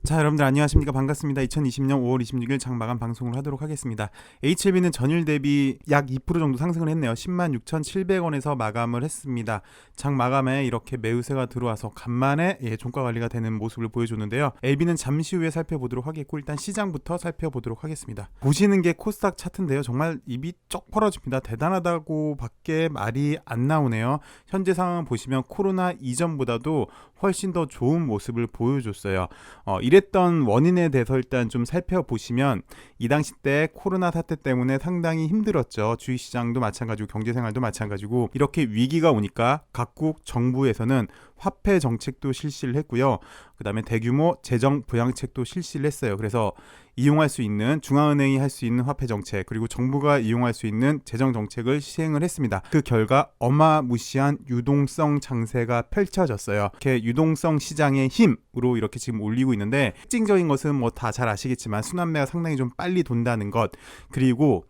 자, 여러분들 안녕하십니까? 반갑습니다. 2020년 5월 26일 장마감 방송을 하도록 하겠습니다. HLB는 전일 대비 약 2% 정도 상승을 했네요. 10만 6,700원에서 마감을 했습니다. 장 마감에 이렇게 매우세가 들어와서 간만에 종가 관리가 되는 모습을 보여줬는데요. LB는 잠시 후에 살펴보도록 하겠고 일단 시장부터 살펴보도록 하겠습니다. 보시는 게 코스닥 차트인데요. 정말 입이 쩍 벌어집니다. 대단하다고 밖에 말이 안 나오네요. 현재 상황을 보시면 코로나 이전보다도 훨씬 더 좋은 모습을 보여줬어요. 이랬던 원인에 대해서 일단 좀 살펴보시면 이 당시 때 코로나 사태 때문에 상당히 힘들었죠. 주식시장도 마찬가지고 경제생활도 마찬가지고 이렇게 위기가 오니까 각국 정부에서는 화폐 정책도 실시를 했고요. 그 다음에 대규모 재정 부양책도 실시를 했어요. 그래서 이용할 수 있는 중앙은행이 할 수 있는 화폐 정책 그리고 정부가 이용할 수 있는 재정 정책을 시행을 했습니다. 그 결과 어마무시한 유동성 장세가 펼쳐졌어요. 이렇게 유동성 시장의 힘으로 이렇게 지금 올리고 있는데 특징적인 것은 뭐 다 잘 아시겠지만 순환매가 상당히 좀 빨리 돈다는 것 그리고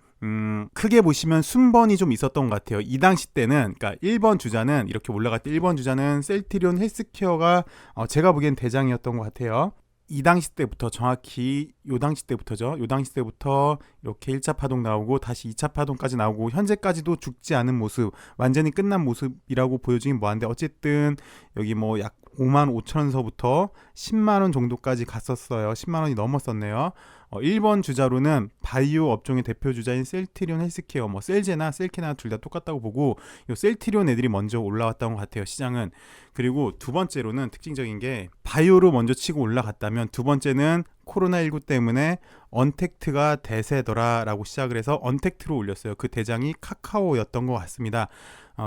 크게 보시면 순번이 좀 있었던 것 같아요. 이 당시 때는 그러니까 1번 주자는 이렇게 올라갈 때 1번 주자는 셀트리온 헬스케어가 제가 보기엔 대장이었던 것 같아요. 이 당시 때부터 정확히 요 당시 때부터죠. 요 당시 때부터 이렇게 1차 파동 나오고 다시 2차 파동까지 나오고 현재까지도 죽지 않은 모습 완전히 끝난 모습이라고 보여지긴 뭐한데 어쨌든 여기 뭐 약 5만 5천원서부터 10만원 정도까지 갔었어요. 10만원이 넘었었네요. 1번 주자로는 바이오 업종의 대표 주자인 셀트리온 헬스케어 뭐 셀제나 셀케나 둘 다 똑같다고 보고 요 셀트리온 애들이 먼저 올라왔던 것 같아요. 시장은. 그리고 두 번째로는 특징적인 게 바이오로 먼저 치고 올라갔다면 두 번째는 코로나19 때문에 언택트가 대세더라라고 시작을 해서 언택트로 올렸어요. 그 대장이 카카오였던 것 같습니다.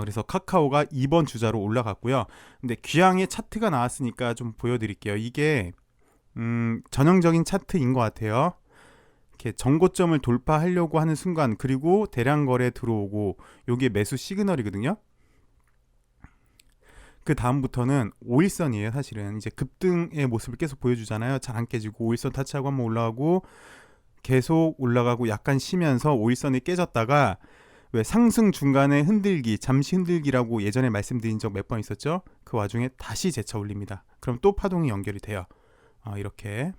그래서 카카오가 2번 주자로 올라갔고요. 근데 귀향의 차트가 나왔으니까 좀 보여드릴게요. 이게 전형적인 차트인 것 같아요. 이렇게 정고점을 돌파하려고 하는 순간 그리고 대량 거래 들어오고 요게 매수 시그널이거든요. 그 다음부터는 5일선이에요. 사실은 이제 급등의 모습을 계속 보여주잖아요. 잘 안 깨지고 5일선 타치하고 한번 올라가고 계속 올라가고 약간 쉬면서 5일선이 깨졌다가 왜 상승 중간에 흔들기 잠시 흔들기라고 예전에 말씀드린 적 몇 번 있었죠. 그 와중에 다시 재차 올립니다. 그럼 또 파동이 연결이 돼요. 이렇게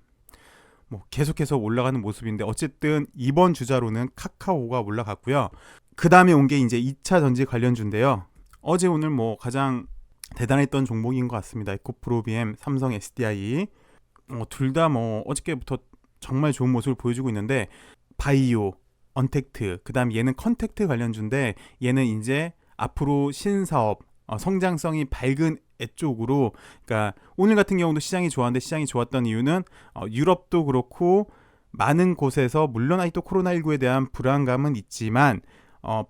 뭐 계속해서 올라가는 모습인데 어쨌든 이번 주자로는 카카오가 올라갔고요. 그 다음에 온 게 이제 2차 전지 관련주인데요. 어제 오늘 뭐 가장 대단했던 종목인 것 같습니다. 에코프로비엠, 삼성 SDI 둘 다 뭐 어저께부터 정말 좋은 모습을 보여주고 있는데 바이오, 언택트, 그 다음 얘는 컨택트 관련주인데 얘는 이제 앞으로 신사업, 성장성이 밝은 애 쪽으로 그러니까 오늘 같은 경우도 시장이 좋았는데 시장이 좋았던 이유는 유럽도 그렇고 많은 곳에서 물론 아직도 코로나19에 대한 불안감은 있지만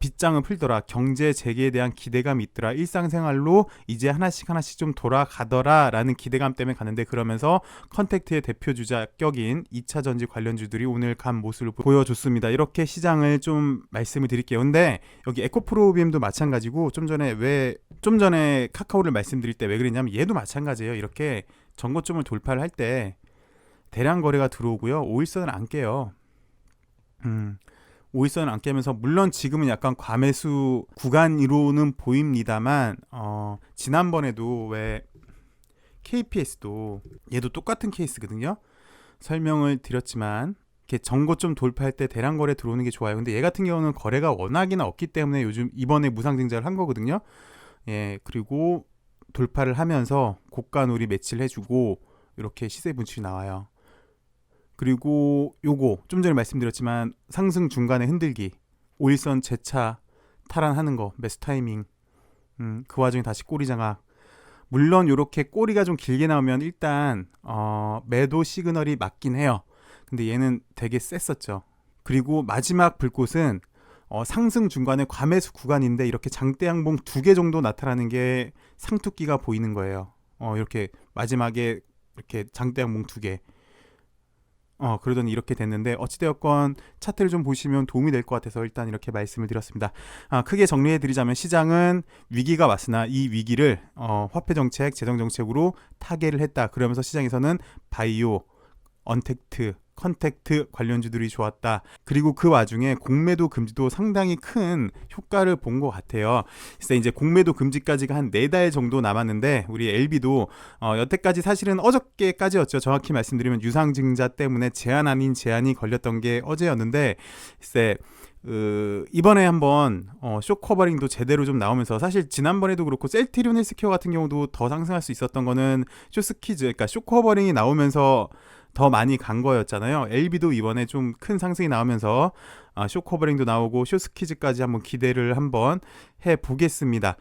빗장을 풀더라 경제 재개에 대한 기대감이 있더라 일상생활로 이제 하나씩 좀 돌아가더라 라는 기대감 때문에 갔는데 그러면서 컨택트의 대표주자 격인 2차 전지 관련주들이 오늘 간 모습을 보여줬습니다. 이렇게 시장을 좀 말씀을 드릴게요. 근데 여기 에코프로비엠도 마찬가지고 좀 전에 카카오를 말씀드릴 때 왜 그랬냐면 얘도 마찬가지예요. 이렇게 전고점을 돌파를 할 때 대량 거래가 들어오고요. 5일선을 안 깨요. 5일선을 안 깨면서 물론 지금은 약간 과매수 구간으로는 보입니다만 지난번에도 왜 KPS도 얘도 똑같은 케이스거든요. 설명을 드렸지만 이렇게 전고점 돌파할 때 대량 거래 들어오는 게 좋아요. 근데 얘 같은 경우는 거래가 워낙이나 없기 때문에 요즘 이번에 무상증자를 한 거거든요. 그리고 돌파를 하면서 고가놀이 매치를 해주고 이렇게 시세 분출이 나와요. 그리고 요거 좀 전에 말씀드렸지만 상승 중간에 흔들기 5일선 재차 탈환하는 거 매수 타이밍 그 와중에 다시 꼬리 장악 물론 요렇게 꼬리가 좀 길게 나오면 일단 매도 시그널이 맞긴 해요. 근데 얘는 되게 셌었죠. 그리고 마지막 불꽃은 상승 중간에 과매수 구간인데 이렇게 장대 양봉 2개 정도 나타나는 게 상투기가 보이는 거예요. 이렇게 마지막에 이렇게 장대 양봉 2개 그러더니 이렇게 됐는데 어찌되었건 차트를 좀 보시면 도움이 될 것 같아서 일단 이렇게 말씀을 드렸습니다. 크게 정리해드리자면 시장은 위기가 왔으나 이 위기를 화폐정책, 재정정책으로 타개를 했다. 그러면서 시장에서는 바이오, 언택트, 컨택트 관련주들이 좋았다. 그리고 그 와중에 공매도 금지도 상당히 큰 효과를 본 것 같아요. 그래서 이제 공매도 금지까지가 한 4달 정도 남았는데 우리 LB도 여태까지 사실은 어저께까지였죠. 정확히 말씀드리면 유상증자 때문에 제한 아닌 제한이 걸렸던 게 어제였는데 글쎄 이번에 한번 쇼 커버링도 제대로 좀 나오면서 사실 지난번에도 그렇고 셀트리온 헬스케어 같은 경우도 더 상승할 수 있었던 거는 쇼스키즈, 그러니까 쇼 커버링이 나오면서 더 많이 간 거였잖아요. LB도 이번에 좀 큰 상승이 나오면서 쇼 커버링도 나오고 쇼스키즈까지 한번 기대를 한번 해보겠습니다.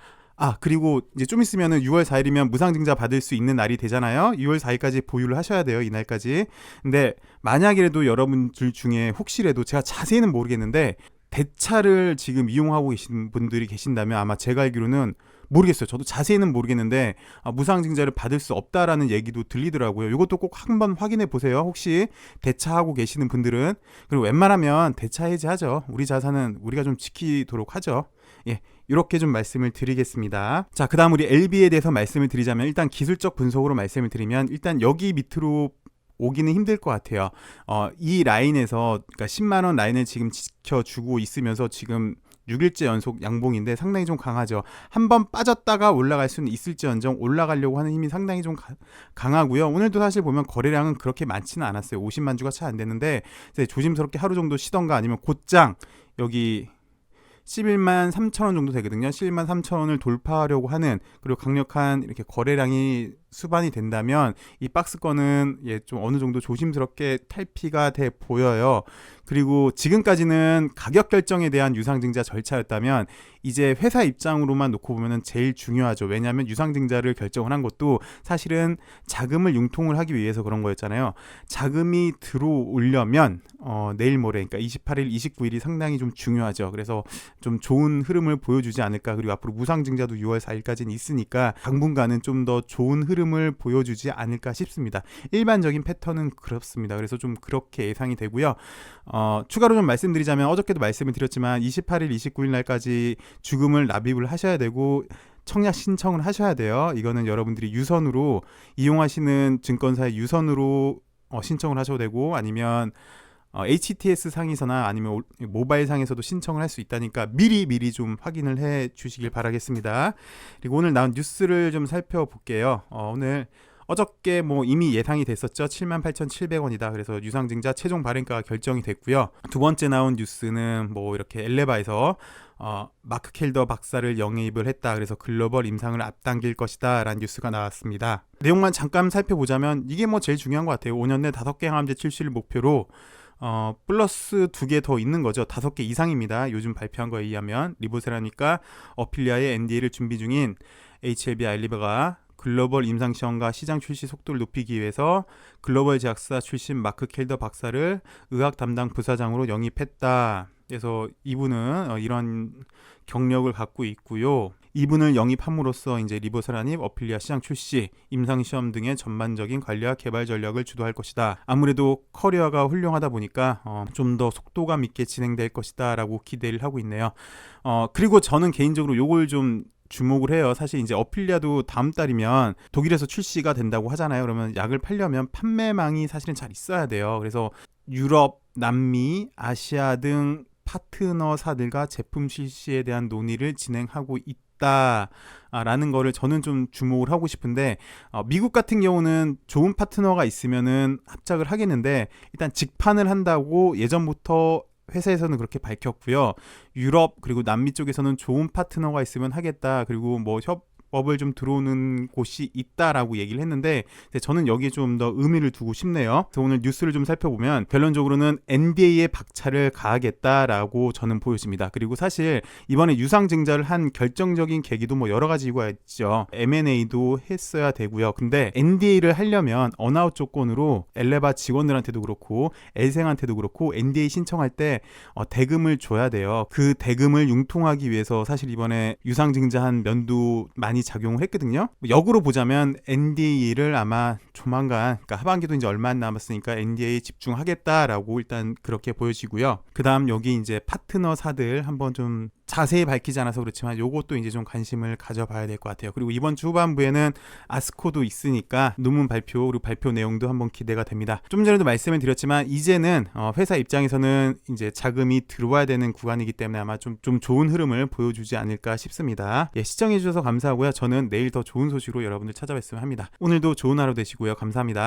그리고 이제 좀 있으면은 6월 4일이면 무상증자 받을 수 있는 날이 되잖아요. 6월 4일까지 보유를 하셔야 돼요. 이날까지. 근데 만약이라도 여러분들 중에 혹시라도 제가 자세히는 모르겠는데 대차를 지금 이용하고 계신 분들이 계신다면 아마 제가 알기로는 모르겠어요. 저도 자세히는 모르겠는데 무상증자를 받을 수 없다라는 얘기도 들리더라고요. 이것도 꼭 한번 확인해 보세요. 혹시 대차하고 계시는 분들은. 그리고 웬만하면 대차 해지하죠. 우리 자산은 우리가 좀 지키도록 하죠. 예, 이렇게 좀 말씀을 드리겠습니다. 자, 그 다음 우리 LB에 대해서 말씀을 드리자면 일단 기술적 분석으로 말씀을 드리면 일단 여기 밑으로 오기는 힘들 것 같아요. 이 라인에서 그러니까 10만원 라인을 지금 지켜주고 있으면서 지금 6일째 연속 양봉인데 상당히 좀 강하죠. 한번 빠졌다가 올라갈 수는 있을지언정 올라가려고 하는 힘이 상당히 좀 강하고요. 오늘도 사실 보면 거래량은 그렇게 많지는 않았어요. 50만 주가 채 안 됐는데 조심스럽게 하루 정도 쉬던가 아니면 곧장 여기 11만 3천원 정도 되거든요. 11만 3천원을 돌파하려고 하는, 그리고 강력한 이렇게 거래량이 수반이 된다면 이 박스권은 좀 어느 정도 조심스럽게 탈피가 돼 보여요. 그리고 지금까지는 가격 결정에 대한 유상증자 절차였다면 이제 회사 입장으로만 놓고 보면은 제일 중요하죠. 왜냐하면 유상증자를 결정을 한 것도 사실은 자금을 융통을 하기 위해서 그런 거였잖아요. 자금이 들어오려면 내일 모레, 그러니까 28일, 29일이 상당히 좀 중요하죠. 그래서 좀 좋은 흐름을 보여주지 않을까. 그리고 앞으로 무상증자도 6월 4일까지는 있으니까 당분간은 좀 더 좋은 흐름을 보여주지 않을까 싶습니다. 일반적인 패턴은 그렇습니다. 그래서 좀 그렇게 예상이 되고요. 추가로 좀 말씀드리자면 어저께도 말씀을 드렸지만 28일, 29일 날까지 주금을 납입을 하셔야 되고 청약 신청을 하셔야 돼요. 이거는 여러분들이 유선으로 이용하시는 증권사의 유선으로 신청을 하셔도 되고 아니면 HTS 상에서나 아니면 모바일 상에서도 신청을 할 수 있다니까 미리 좀 확인을 해 주시길 바라겠습니다. 그리고 오늘 나온 뉴스를 좀 살펴볼게요. 오늘 어저께 이미 예상이 됐었죠. 78,700원이다. 그래서 유상증자 최종 발행가가 결정이 됐고요. 두 번째 나온 뉴스는 이렇게 엘레바에서 마크 켈더 박사를 영입을 했다. 그래서 글로벌 임상을 앞당길 것이다 라는 뉴스가 나왔습니다. 내용만 잠깐 살펴보자면 이게 제일 중요한 것 같아요. 5년 내 5개 항암제 출시를 목표로 플러스 2개 더 있는 거죠. 5개 이상입니다. 요즘 발표한 거에 의하면 리보세라니까 어필리아의 NDA를 준비 중인 HLB 아일리버가 글로벌 임상시험과 시장 출시 속도를 높이기 위해서 글로벌 제약사 출신 마크 켈더 박사를 의학 담당 부사장으로 영입했다. 그래서 이분은 이런 경력을 갖고 있고요. 이분을 영입함으로써 이제 리보세라닙, 어필리아 시장 출시, 임상시험 등의 전반적인 관리와 개발 전략을 주도할 것이다. 아무래도 커리어가 훌륭하다 보니까 좀 더 속도감 있게 진행될 것이다 라고 기대를 하고 있네요. 그리고 저는 개인적으로 요걸 좀 주목을 해요. 사실 이제 어필리아도 다음 달이면 독일에서 출시가 된다고 하잖아요. 그러면 약을 팔려면 판매망이 사실은 잘 있어야 돼요. 그래서 유럽, 남미, 아시아 등 파트너사들과 제품 출시에 대한 논의를 진행하고 있다라는 거를 저는 좀 주목을 하고 싶은데 미국 같은 경우는 좋은 파트너가 있으면은 합작을 하겠는데 일단 직판을 한다고 예전부터 회사에서는 그렇게 밝혔고요. 유럽 그리고 남미 쪽에서는 좋은 파트너가 있으면 하겠다. 그리고 협업을 좀 들어오는 곳이 있다라고 얘기를 했는데 저는 여기에 좀 더 의미를 두고 싶네요. 그래서 오늘 뉴스를 좀 살펴보면 결론적으로는 NDA에 박차를 가하겠다라고 저는 보여집니다. 그리고 사실 이번에 유상증자를 한 결정적인 계기도 여러 가지 이유가 있죠. M&A도 했어야 되고요. 근데 NDA를 하려면 언아웃 조건으로 엘레바 직원들한테도 그렇고 엘생한테도 그렇고 NDA 신청할 때 대금을 줘야 돼요. 그 대금을 융통하기 위해서 사실 이번에 유상증자한 면도 많이 작용을 했거든요. 역으로 보자면 NDA를 아마 조만간, 그러니까 하반기도 이제 얼마 안 남았으니까 NDA에 집중하겠다라고 일단 그렇게 보여지고요. 그 다음 여기 이제 파트너사들 한번 좀 자세히 밝히지 않아서 그렇지만 요것도 이제 좀 관심을 가져봐야 될 것 같아요. 그리고 이번 주 후반부에는 아스코도 있으니까 논문 발표 그리고 발표 내용도 한번 기대가 됩니다. 좀 전에도 말씀을 드렸지만 이제는 회사 입장에서는 이제 자금이 들어와야 되는 구간이기 때문에 아마 좀 좋은 흐름을 보여주지 않을까 싶습니다. 예, 시청해주셔서 감사하고요. 저는 내일 더 좋은 소식으로 여러분들 찾아뵙으면 합니다. 오늘도 좋은 하루 되시고요. 감사합니다.